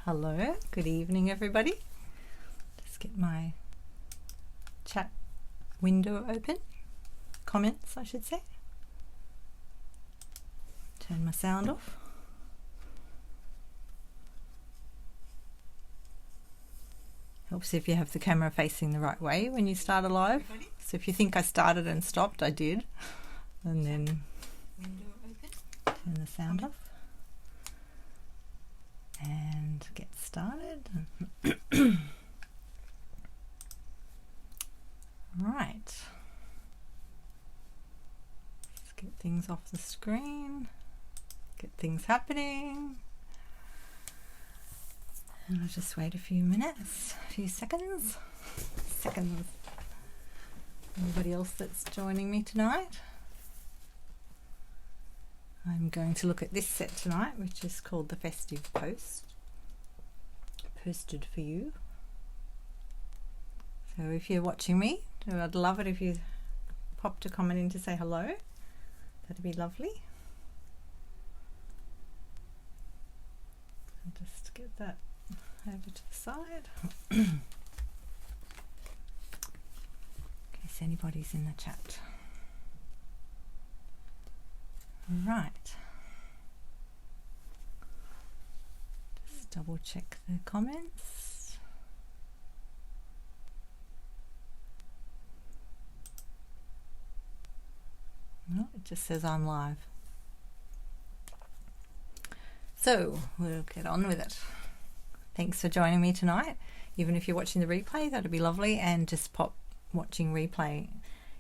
Hello, good evening everybody. Just get my chat window open, comments I should say. Turn my sound off. Helps if you have the camera facing the right way when you start a live. So if you think I started and stopped, I did. And then turn the sound off and get started. Right. Let's get things off the screen, get things happening. And I'll just wait a few minutes, a few seconds. Anybody else that's joining me tonight? I'm going to look at this set tonight, which is called the Festive Post, posted for you. So if you're watching me, I'd love it if you popped a comment in to say hello. That'd be lovely. I'll just get that over to the side. In case anybody's in the chat. Right. Just double check the comments. No, it just says I'm live. So we'll get on with it. Thanks for joining me tonight. Even if you're watching the replay, that'd be lovely, and just pop watching replay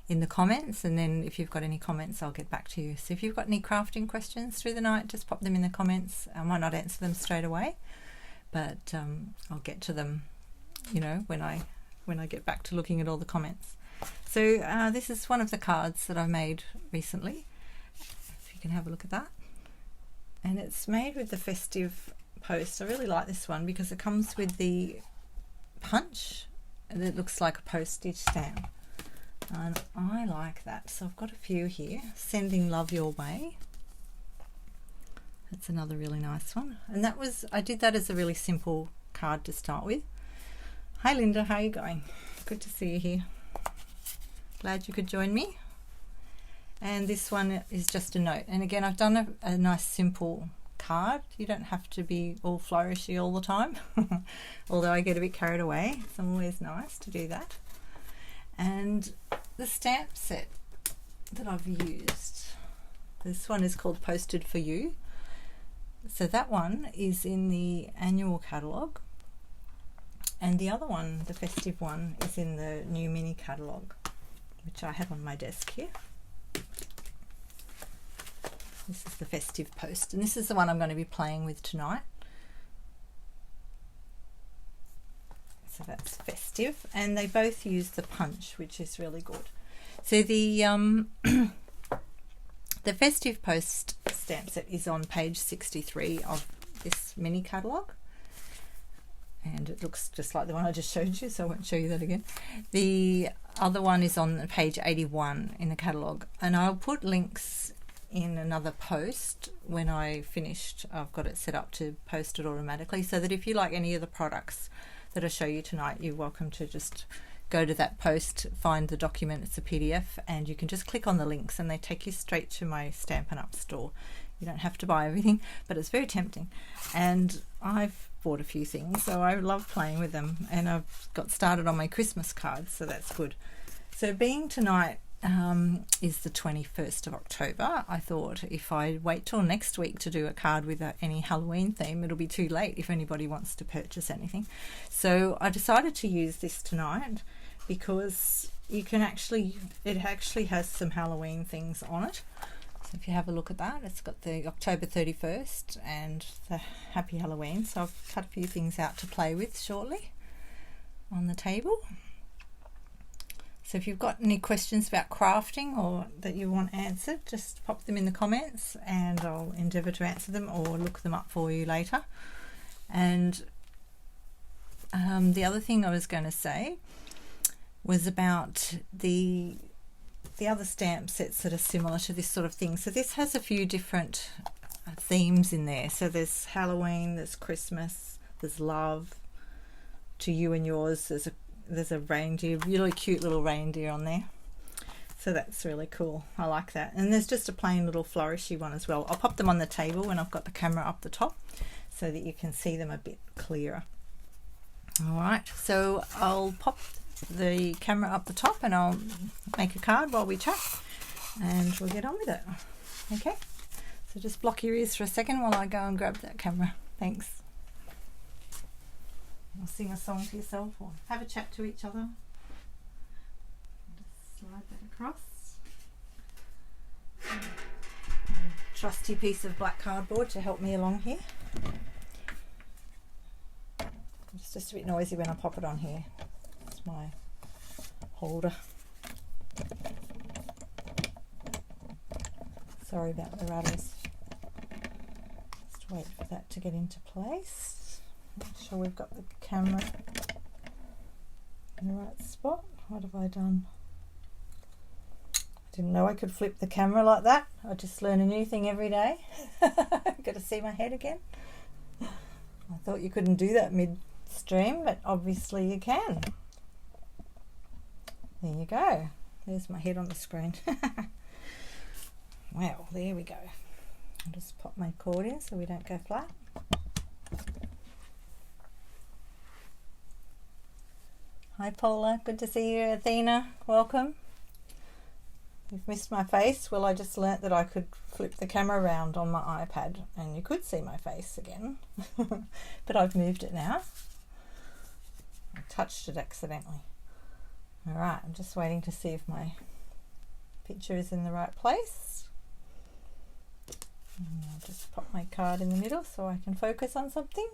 in the comments, and then if you've got any comments I'll get back to you. So if you've got any crafting questions through the night, just pop them in the comments. I might not answer them straight away, but I'll get to them, you know, when I get back to looking at all the comments. So this is one of the cards that I've made recently, if you can have a look at that, and it's made with the Festive Post. I really like this one because it comes with the punch and it looks like a postage stamp, and I like that. So I've got a few here. Sending love your way, that's another really nice one, and that was, I did that as a really simple card to start with. Hi Linda, how are you going? Good to see you here. Glad you could join me. And this one is just a note, and again I've done a nice simple card. You don't have to be all flourishy all the time although I get a bit carried away. It's always nice to do that. And the stamp set that I've used, this one is called Posted for You. So that one is in the annual catalogue, and the other one, the festive one, is in the new mini catalogue, which I have on my desk here. This is the Festive Post, and this is the one I'm going to be playing with tonight. So that's festive, and they both use the punch, which is really good. So the the Festive Post stamp set is on page 63 of this mini catalogue, and it looks just like the one I just showed you, so I won't show you that again. The other one is on page 81 in the catalogue, and I'll put links in another post when I finished. I've got it set up to post it automatically, so that if you like any of the products that I show you tonight, you're welcome to just go to that post, find the document, it's a PDF, and you can just click on the links and they take you straight to my Stampin' Up store. You don't have to buy everything, but it's very tempting, and I've bought a few things, so I love playing with them, and I've got started on my Christmas cards, so that's good. So being tonight is the 21st of October, I thought if I wait till next week to do a card with any Halloween theme, it'll be too late if anybody wants to purchase anything. So I decided to use this tonight because you can it actually has some Halloween things on it. So if you have a look at that, it's got the October 31st and the Happy Halloween. So I've cut a few things out to play with shortly on the table. So if you've got any questions about crafting or that you want answered, just pop them in the comments and I'll endeavour to answer them or look them up for you later. And the other thing I was going to say was about the other stamp sets that are similar to this sort of thing. So this has a few different themes in there. So there's Halloween, there's Christmas, there's love to you and yours. There's a reindeer, really cute little reindeer on there. So that's really cool. I like that. And there's just a plain little flourishy one as well. I'll pop them on the table when I've got the camera up the top so that you can see them a bit clearer. All right, so I'll pop the camera up the top and I'll make a card while we chat and we'll get on with it. Okay, so just block your ears for a second while I go and grab that camera. Thanks. Or sing a song to yourself or have a chat to each other. Just slide that across. A trusty piece of black cardboard to help me along here. It's just a bit noisy when I pop it on here. It's my holder. Sorry about the rudders. Just wait for that to get into place. Make sure we've got the camera in the right spot. What have I done? I didn't know I could flip the camera like that. I just learn a new thing every day. Got to see my head again. I thought you couldn't do that midstream, but obviously you can. There you go. There's my head on the screen. Wow, there we go. I'll just pop my cord in so we don't go flat. Hi Paula, good to see you. Athena, welcome. You've missed my face. Well, I just learnt that I could flip the camera around on my iPad and you could see my face again. But I've moved it now. I touched it accidentally. Alright, I'm just waiting to see if my picture is in the right place. And I'll just pop my card in the middle so I can focus on something.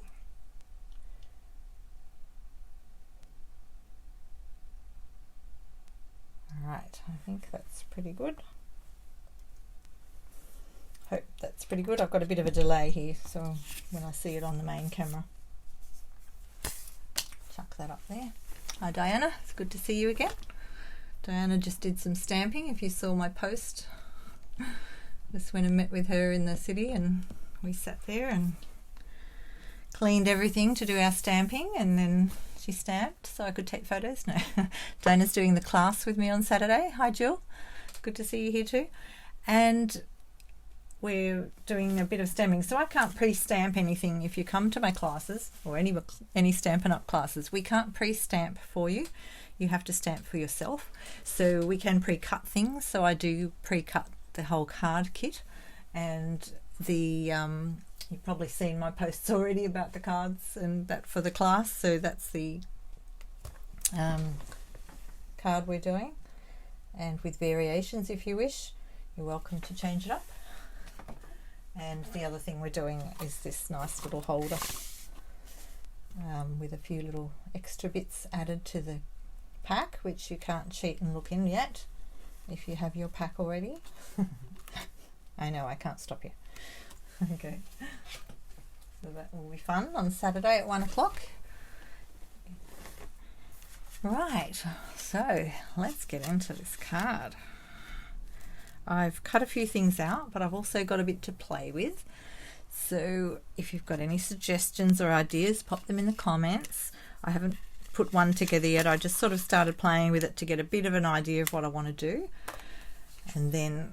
Alright, I think that's pretty good. Hope that's pretty good. I've got a bit of a delay here, so when I see it on the main camera. Chuck that up there. Hi Diana, it's good to see you again. Diana just did some stamping. If you saw my post, just went and met with her in the city and we sat there and cleaned everything to do our stamping, and then she stamped so I could take photos. No, Diana's doing the class with me on Saturday. Hi Jill, good to see you here too. And we're doing a bit of stamping, so I can't pre-stamp anything. If you come to my classes or any Stampin' Up classes, we can't pre-stamp for you. You have to stamp for yourself. So we can pre-cut things. So I do pre-cut the whole card kit, and the you've probably seen my posts already about the cards and that for the class. So that's the card we're doing, and with variations if you wish. You're welcome to change it up. And the other thing we're doing is this nice little holder with a few little extra bits added to the pack, which you can't cheat and look in yet if you have your pack already. I know, I can't stop you. Okay, so that will be fun on Saturday at 1 o'clock. Right, so let's get into this card. I've cut a few things out, but I've also got a bit to play with. So if you've got any suggestions or ideas, pop them in the comments. I haven't put one together yet. I just sort of started playing with it to get a bit of an idea of what I want to do, and then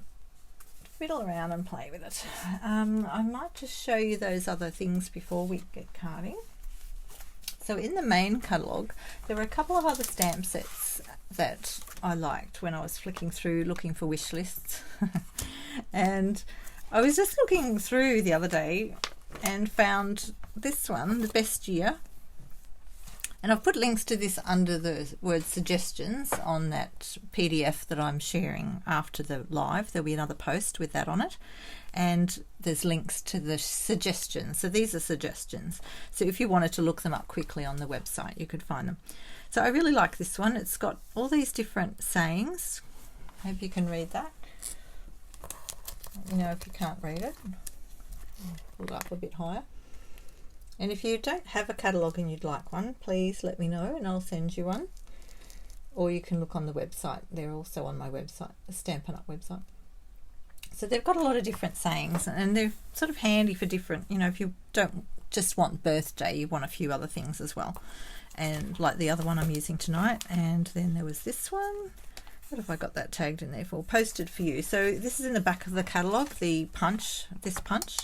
fiddle around and play with it. I might just show you those other things before we get carding. So in the main catalogue, there were a couple of other stamp sets that I liked when I was flicking through looking for wish lists. And I was just looking through the other day and found this one, the best year. And I've put links to this under the word suggestions on that PDF that I'm sharing after the live. There'll be another post with that on it. And there's links to the suggestions. So these are suggestions. So if you wanted to look them up quickly on the website, you could find them. So I really like this one. It's got all these different sayings. Hope you can read that. Let me know if you can't read it. Pull it up a bit higher. And if you don't have a catalogue and you'd like one, please let me know and I'll send you one. Or you can look on the website. They're also on my website, the Stampin' Up website. So they've got a lot of different sayings, and they're sort of handy for different, you know, if you don't just want birthday, you want a few other things as well. And like the other one I'm using tonight. And then there was this one. What have I got that tagged in there for? Posted for you. So this is in the back of the catalogue, the punch, this punch.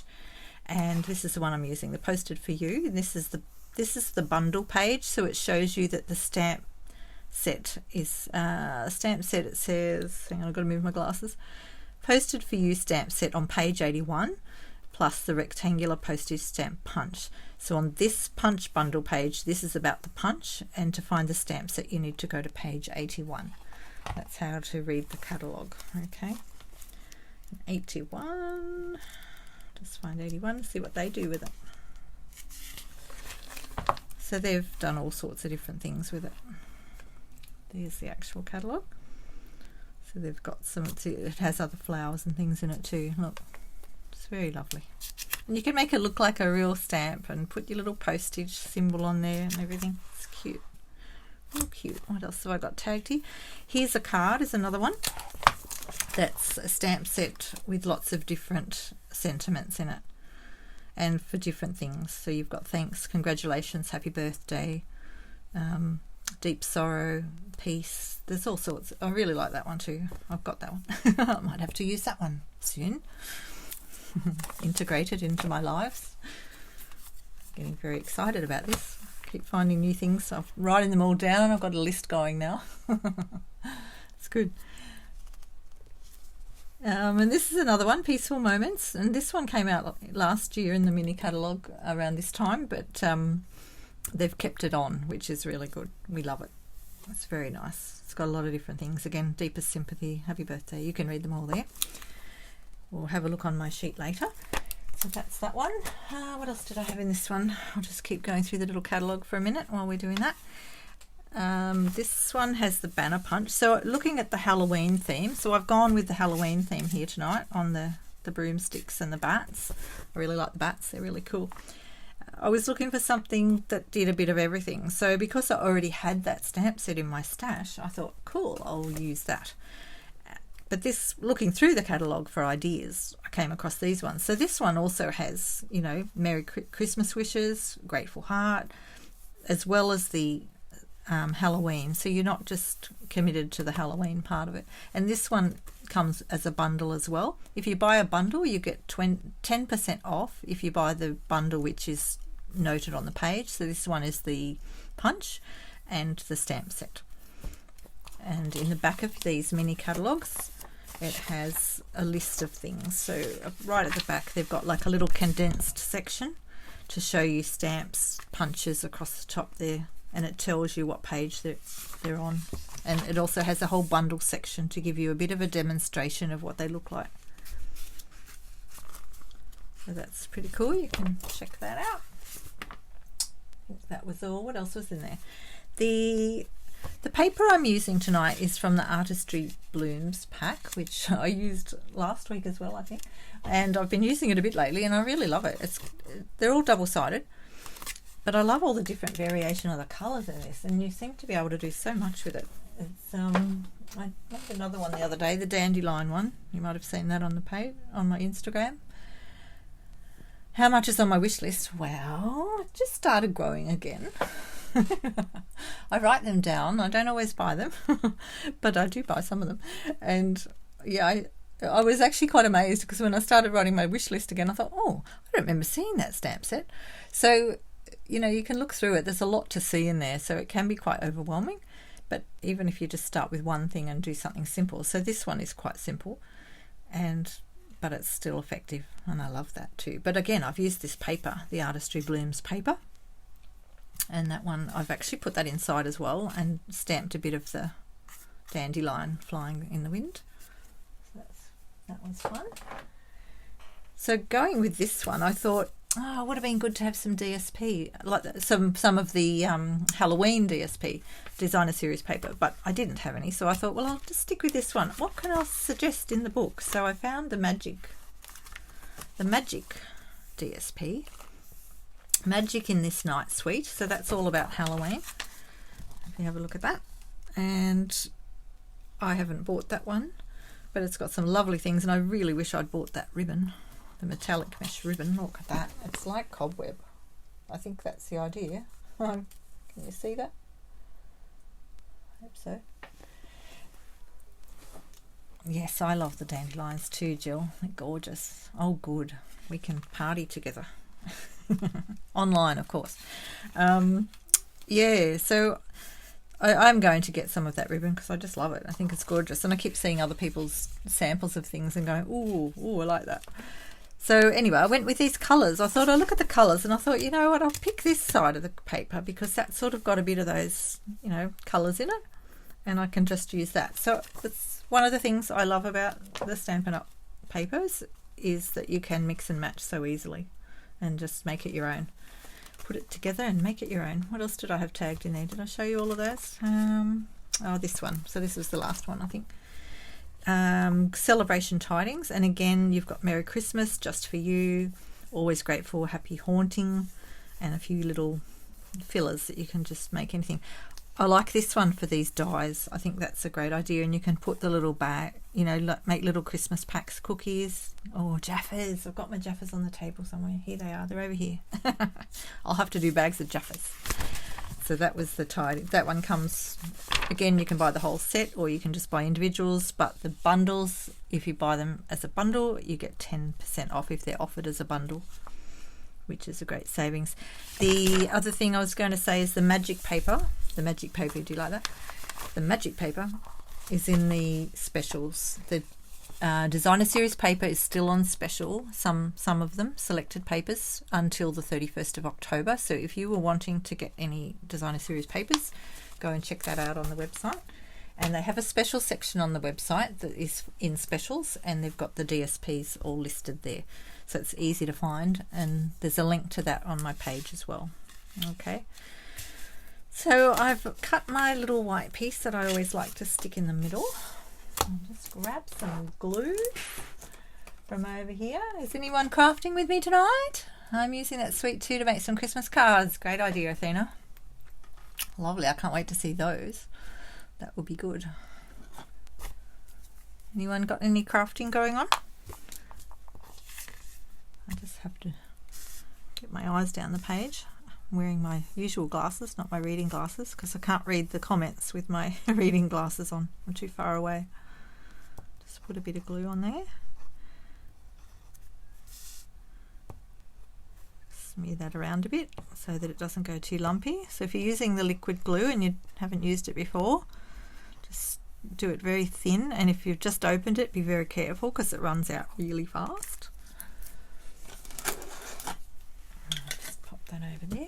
And this is the one I'm using, the posted for you. And this is the bundle page. So it shows you that the stamp set is, stamp set, it says, hang on, I've got to move my glasses. Posted for you stamp set on page 81, plus the rectangular postage stamp punch. So on this punch bundle page, this is about the punch, and to find the stamp set you need to go to page 81. That's how to read the catalogue. Okay, 81, just find 81, see what they do with it. So they've done all sorts of different things with it. There's the actual catalogue. So they've got some, it has other flowers and things in it too. Look, it's very lovely. And you can make it look like a real stamp and put your little postage symbol on there and everything. It's cute. Oh, cute. What else have I got tagged here? Here's a card, is another one. That's a stamp set with lots of different sentiments in it. And for different things. So you've got thanks, congratulations, happy birthday, deep sorrow, peace. There's all sorts. I really like that one too. I've got that one. I might have to use that one soon. Integrated into my lives. Getting very excited about this. Keep finding new things. I'm writing them all down. I've got a list going now. It's good. And this is another one, Peaceful Moments. And this one came out last year in the mini catalogue around this time, but they've kept it on, which is really good. We love it. It's very nice. It's got a lot of different things. Again, deepest sympathy, happy birthday. You can read them all there. We'll have a look on my sheet later. So that's that one. What else did I have in this one? I'll just keep going through the little catalogue for a minute while we're doing that. This one has the banner punch. So looking at the Halloween theme, so I've gone with the Halloween theme here tonight on the broomsticks and the bats. I really like the bats. They're really cool. I was looking for something that did a bit of everything. So because I already had that stamp set in my stash, I thought, cool, I'll use that. But this, looking through the catalogue for ideas, I came across these ones. So this one also has, you know, Merry Christmas wishes, Grateful Heart, as well as the Halloween. So you're not just committed to the Halloween part of it. And this one comes as a bundle as well. If you buy a bundle, you get 10% off if you buy the bundle which is noted on the page. So this one is the punch and the stamp set. And in the back of these mini catalogues, it has a list of things. So right at the back, they've got like a little condensed section to show you stamps, punches across the top there, and it tells you what page they're on. And it also has a whole bundle section to give you a bit of a demonstration of what they look like. So that's pretty cool. You can check that out. I think that was all. What else was in there? The paper I'm using tonight is from the Artistry Blooms pack, which I used last week as well, I think. And I've been using it a bit lately, and I really love it. They're all double-sided, but I love all the different variation of the colours in this, and you seem to be able to do so much with it. It's I made another one the other day, the dandelion one. You might have seen that on the page on my Instagram. How much is on my wish list? Well, it just started growing again. I write them down. I don't always buy them, but I do buy some of them. And yeah, I was actually quite amazed because when I started writing my wish list again, I thought, oh, I don't remember seeing that stamp set. So, you know, you can look through it. There's a lot to see in there, so it can be quite overwhelming. But even if you just start with one thing and do something simple. So this one is quite simple, but it's still effective, and I love that too. But again, I've used this paper, the Artistry Blooms paper. And that one, I've actually put that inside as well and stamped a bit of the dandelion flying in the wind. So that one's fun. So going with this one, I thought, oh, it would have been good to have some DSP, like some of the Halloween DSP, designer series paper, but I didn't have any. So I thought, well, I'll just stick with this one. What can I suggest in the book? So I found the Magic DSP. Magic in This Night Suite, so that's all about Halloween. If you have a look at that. And I haven't bought that one, but it's got some lovely things, and I really wish I'd bought that ribbon, the metallic mesh ribbon. Look at that, it's like cobweb. I think that's the idea. Can you see that? I hope so. Yes, I love the dandelions too, Jill. They're gorgeous. Oh, good. We can party together. Online, of course. Yeah, so I'm going to get some of that ribbon because I just love it. I think it's gorgeous. And I keep seeing other people's samples of things and going, ooh, I like that. So anyway, I went with these colours. I thought, I'll look at the colours, and I thought, you know what, I'll pick this side of the paper because that's sort of got a bit of those, you know, colours in it. And I can just use that. So it's one of the things I love about the Stampin' Up! Papers is that you can mix and match so easily and just make it your own. Put it together and make it your own. What else did I have tagged in there? Did I show you all of those? Oh, this one. So this was the last one, I think. Celebration Tidings. And again, you've got Merry Christmas, Just for You, Always Grateful, Happy Haunting, and a few little fillers that you can just make anything. I like this one for these dies. I think that's a great idea, and you can put the little bag, you know, make little Christmas packs, cookies, or Jaffas. I've got my Jaffas on the table somewhere. Here they are. They're over here. I'll have to do bags of Jaffas. So that was the tidy. That one comes, again, you can buy the whole set or you can just buy individuals, but the bundles, if you buy them as a bundle, you get 10% off if they're offered as a bundle, which is a great savings. The other thing I was going to say is the magic paper. The magic paper, do you like that? The magic paper is in the specials. The designer series paper is still on special, some of them, selected papers, until the 31st of October. So if you were wanting to get any designer series papers, go and check that out on the website. And they have a special section on the website that is in specials, and they've got the DSPs all listed there. So it's easy to find, and there's a link to that on my page as well. Okay. So I've cut my little white piece that I always like to stick in the middle. I'll just grab some glue from over here. Is anyone crafting with me tonight? I'm using that sweet too to make some Christmas cards. Great idea, Athena. Lovely. I can't wait to see those. That will be good. Anyone got any crafting going on? I just have to get my eyes down the page. I'm wearing my usual glasses, not my reading glasses, because I can't read the comments with my reading glasses on. I'm too far away. Just put a bit of glue on there. Smear that around a bit so that it doesn't go too lumpy. So if you're using the liquid glue and you haven't used it before, just do it very thin, and if you've just opened it, be very careful because it runs out really fast. Just pop that over there.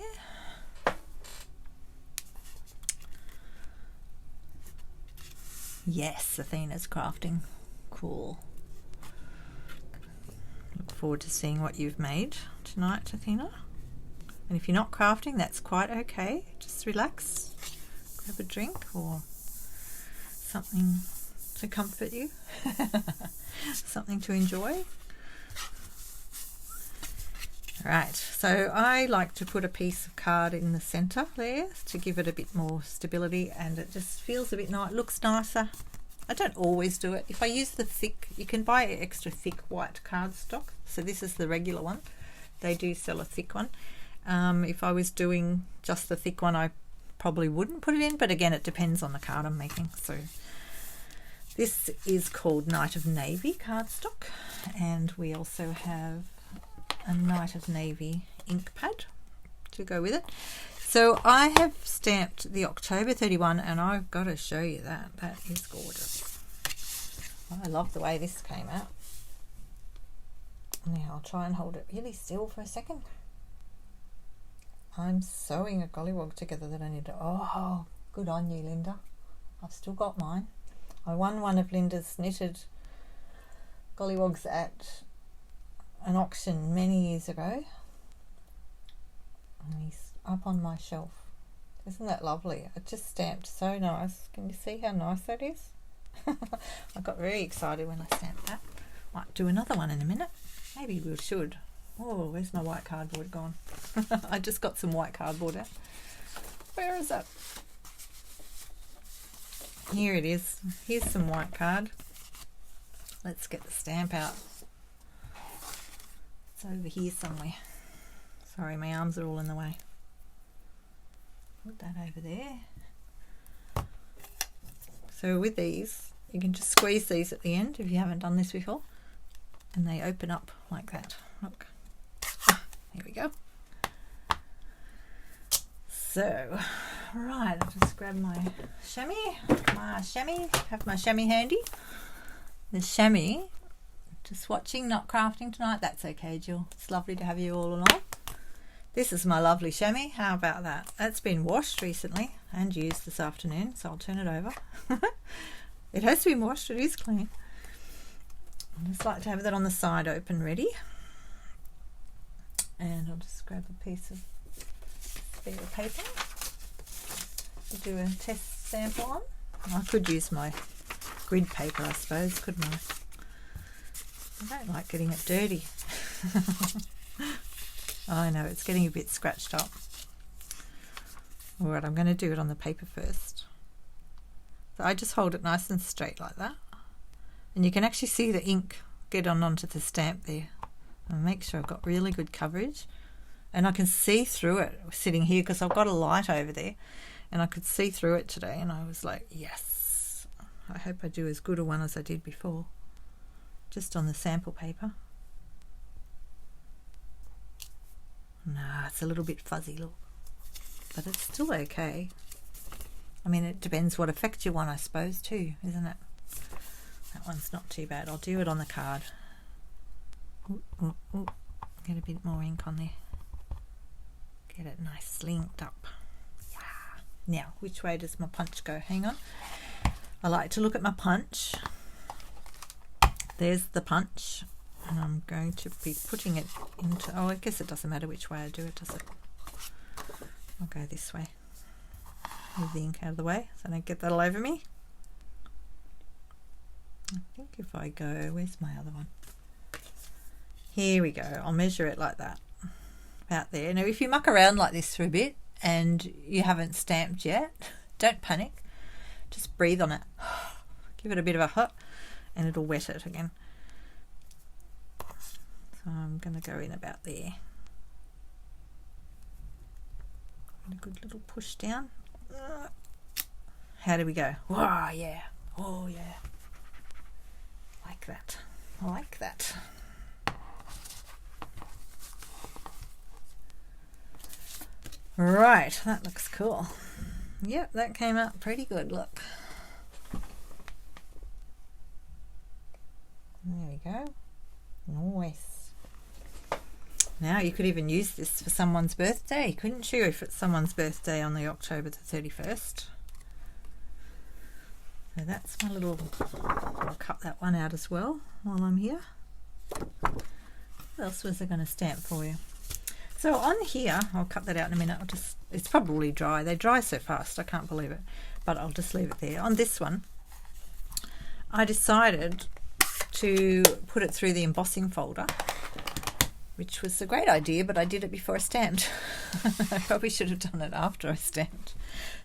Yes, Athena's crafting. Cool. Look forward to seeing what you've made tonight, Athena. And if you're not crafting, that's quite okay. Just relax, grab a drink or something to comfort you, something to enjoy. Right, so I like to put a piece of card in the center there to give it a bit more stability, and it just feels a bit nice, looks nicer. I don't always do it. If I use the thick, you can buy extra thick white cardstock. So this is the regular one. They do sell a thick one. If I was doing just the thick one, I probably wouldn't put it in, but again, it depends on the card I'm making. So this is called Night of Navy cardstock, and we also have a Night of Navy ink pad to go with it. So I have stamped the October 31, and I've got to show you that. That is gorgeous. I love the way this came out. Now I'll try and hold it really still for a second. I'm sewing a gollywog together that I need to... Oh, good on you, Linda. I've still got mine. I won one of Linda's knitted gollywogs at an auction many years ago. And he's up on my shelf. Isn't that lovely? It just stamped so nice. Can you see how nice that is? I got very excited when I stamped that. Might do another one in a minute. Maybe we should. Oh, where's my white cardboard gone? I just got some white cardboard out. Where is it? Here it is. Here's some white card. Let's get the stamp out. It's over here somewhere. Sorry, my arms are all in the way. Put that over there. So with these, you can just squeeze these at the end if you haven't done this before, and they open up like that. Look, here we go. So, right, I'll just grab my chamois. Have my chamois handy. The chamois, just watching, not crafting tonight. That's okay, Jill. It's lovely to have you all along. This is my lovely chamois. How about that? That's been washed recently and used this afternoon, so I'll turn it over. It has been washed. It is clean. I just like to have that on the side open ready. And I'll just grab a piece of spare paper to do a test sample on. I could use my grid paper, I suppose, couldn't I? I don't like getting it dirty. I know, it's getting a bit scratched up. Alright, I'm going to do it on the paper first. So I just hold it nice and straight like that. And you can actually see the ink get onto the stamp there. And make sure I've got really good coverage. And I can see through it sitting here because I've got a light over there. And I could see through it today and I was like, yes. I hope I do as good a one as I did before. Just on the sample paper. No, it's a little bit fuzzy, look. But it's still okay. I mean, it depends what effect you want, I suppose, too, isn't it? That one's not too bad. I'll do it on the card. Ooh, ooh, ooh. Get a bit more ink on there. Get it nice linked up. Yeah. Now, which way does my punch go? Hang on. I like to look at my punch. There's the punch. And I'm going to be putting it into... Oh, I guess it doesn't matter which way I do it, does it? I'll go this way. Move the ink out of the way so I don't get that all over me. I think if I go... Where's my other one? Here we go. I'll measure it like that. About there. Now, if you muck around like this for a bit and you haven't stamped yet, don't panic. Just breathe on it. Give it a bit of a hut and it'll wet it again. So I'm going to go in about there. A good little push down. How do we go? Oh, yeah. Oh, yeah. Like that. Like that. Right, that looks cool. Yep, that came out pretty good, look. There we go. Nice. Now you could even use this for someone's birthday, couldn't you, if it's someone's birthday on the October the 31st. So that's my little... I'll cut that one out as well while I'm here. What else was I going to stamp for you? So on here, I'll cut that out in a minute. It's probably dry. They dry so fast, I can't believe it. But I'll just leave it there. On this one, I decided to put it through the embossing folder, which was a great idea, but I did it before I stamped. I probably should have done it after I stamped.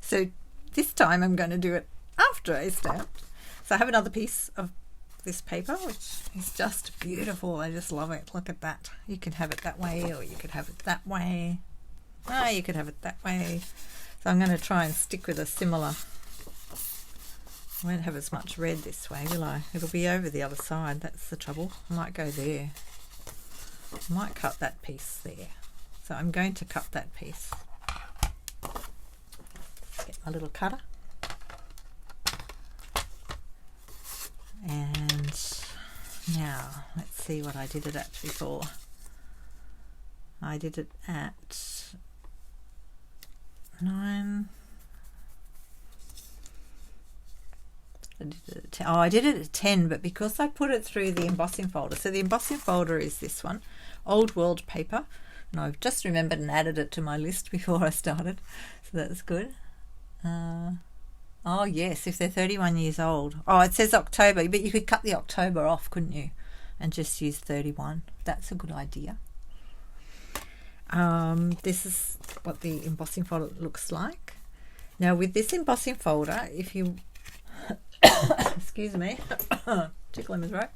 So this time I'm going to do it after I stamped. So I have another piece of this paper, which is just beautiful. I just love it. Look at that. You can have it that way, or you could have it that way. Ah, you could have it that way. So I'm going to try and stick with a similar... I won't have as much red this way, will I? It'll be over the other side. That's the trouble. I might go there. I might cut that piece there. So I'm going to cut that piece. Get my little cutter. And now let's see what I did it at before. I did it at 9. I did it at 10, but because I put it through the embossing folder. So the embossing folder is this one, Old World paper, and I've just remembered and added it to my list before I started, so that's good. Oh yes, if they're 31 years old. Oh, it says October, but you could cut the October off, couldn't you, and just use 31. That's a good idea. This is what the embossing folder looks like. Now with this embossing folder, if you excuse me, tickling my throat.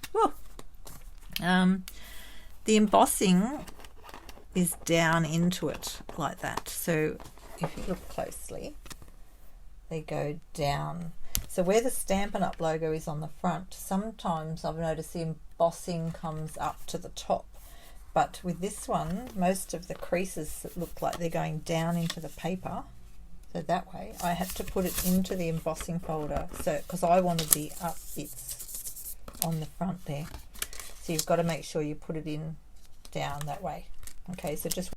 The embossing is down into it like that. So if you look closely, they go down. So where the Stampin' Up logo is on the front, sometimes I've noticed the embossing comes up to the top. But with this one, most of the creases look like they're going down into the paper. So that way, I had to put it into the embossing folder, so because I wanted the up bits on the front there. So you've got to make sure you put it in down that way. Okay, so just